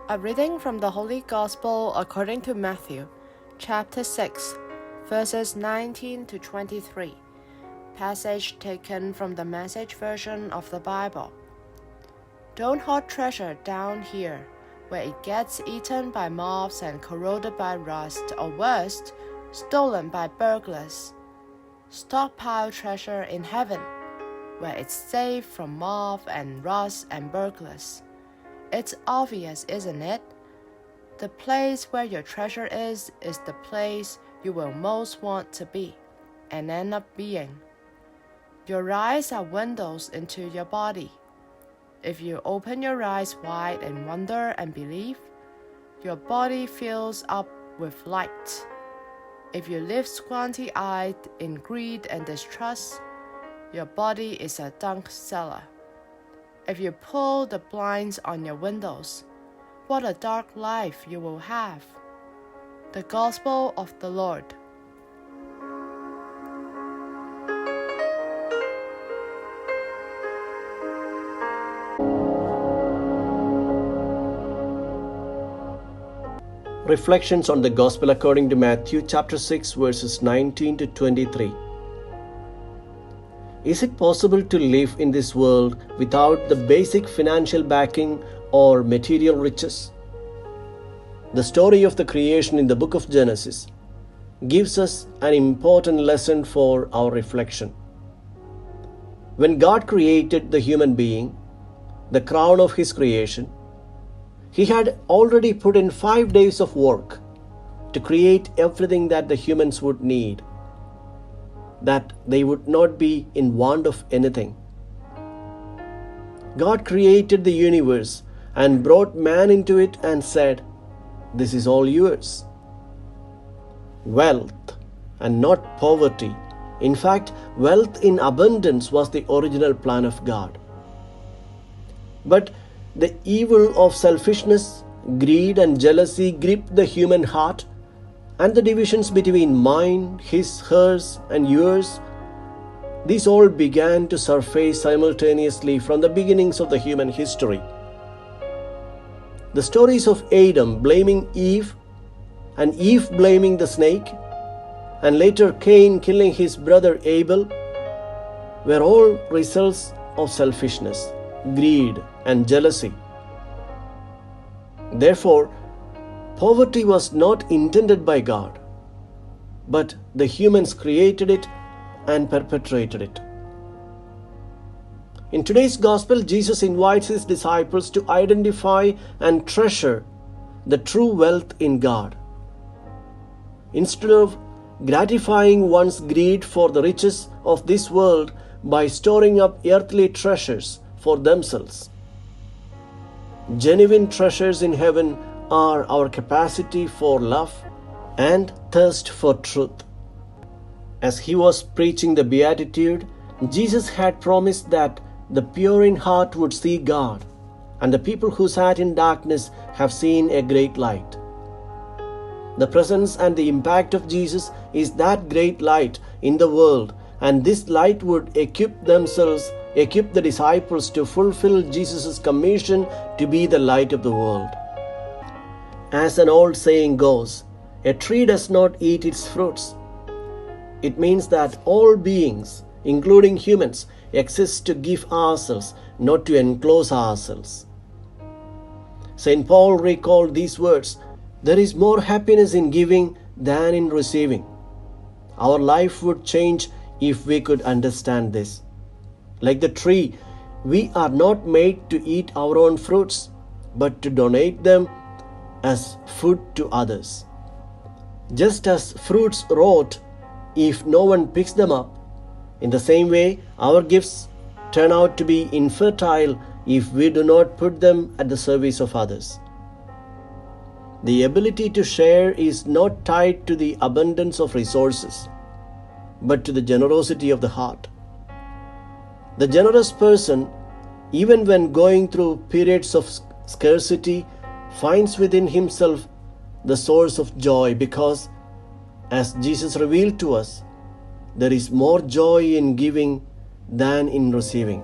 A reading from the Holy Gospel according to Matthew, chapter 6, verses 19 to 23. Passage taken from the Message version of the Bible. Don't hoard treasure down here, where it gets eaten by moths and corroded by rust, or worse, stolen by burglars. Stockpile treasure in heaven, where it's safe from moth and rust and burglars. It's obvious, isn't it? The place where your treasure is the place you will most want to be, and end up being. Your eyes are windows into your body. If you open your eyes wide in wonder and belief, your body fills up with light. If you live squinty-eyed in greed and distrust, your body is a junk cellar. If you pull the blinds on your windows, what a dark life you will have. The Gospel of the Lord. Reflections on the Gospel according to Matthew chapter 6 verses 19 to 23. Is it possible to live in this world without the basic financial backing or material riches? The story of the creation in the book of Genesis gives us an important lesson for our reflection. When God created the human being, the crown of his creation, he had already put in 5 days of work to create everything that the humans would need, that they would not be in want of anything. God created the universe and brought man into it and said, "This is all yours." Wealth and not poverty. In fact, wealth in abundance was the original plan of God. But the evil of selfishness, greed, and jealousy gripped the human heart, and the divisions between mine, his, hers, and yours, these all began to surface simultaneously from the beginnings of the human history. The stories of Adam blaming Eve, and Eve blaming the snake, and later Caine killing his brother Abel, were all results of selfishness, greed, and jealousy. Therefore, poverty was not intended by God, but the humans created it and perpetrated it. In today's Gospel, Jesus invites his disciples to identify and treasure the true wealth in God. Instead of gratifying one's greed for the riches of this world by storing up earthly treasures for themselves, genuine treasures in heaven are our capacity for love and thirst for truth. As he was preaching the Beatitude, Jesus had promised that the pure in heart would see God, and the people who sat in darkness have seen a great light. The presence and the impact of Jesus is that great light in the world, and this light would equip the disciples to fulfill Jesus' commission to be the light of the world. As an old saying goes, a tree does not eat its fruits. It means that all beings, including humans, exist to give ourselves, not to enclose ourselves. St. Paul recalled these words, "There is more happiness in giving than in receiving." Our life would change if we could understand this. Like the tree, we are not made to eat our own fruits, but to donate them as food to others. Just as fruits rot if no one picks them up, in the same way, our gifts turn out to be infertile if we do not put them at the service of others. The ability to share is not tied to the abundance of resources, but to the generosity of the heart. The generous person, even when going through periods of scarcity, finds within himself the source of joy because, as Jesus revealed to us, there is more joy in giving than in receiving.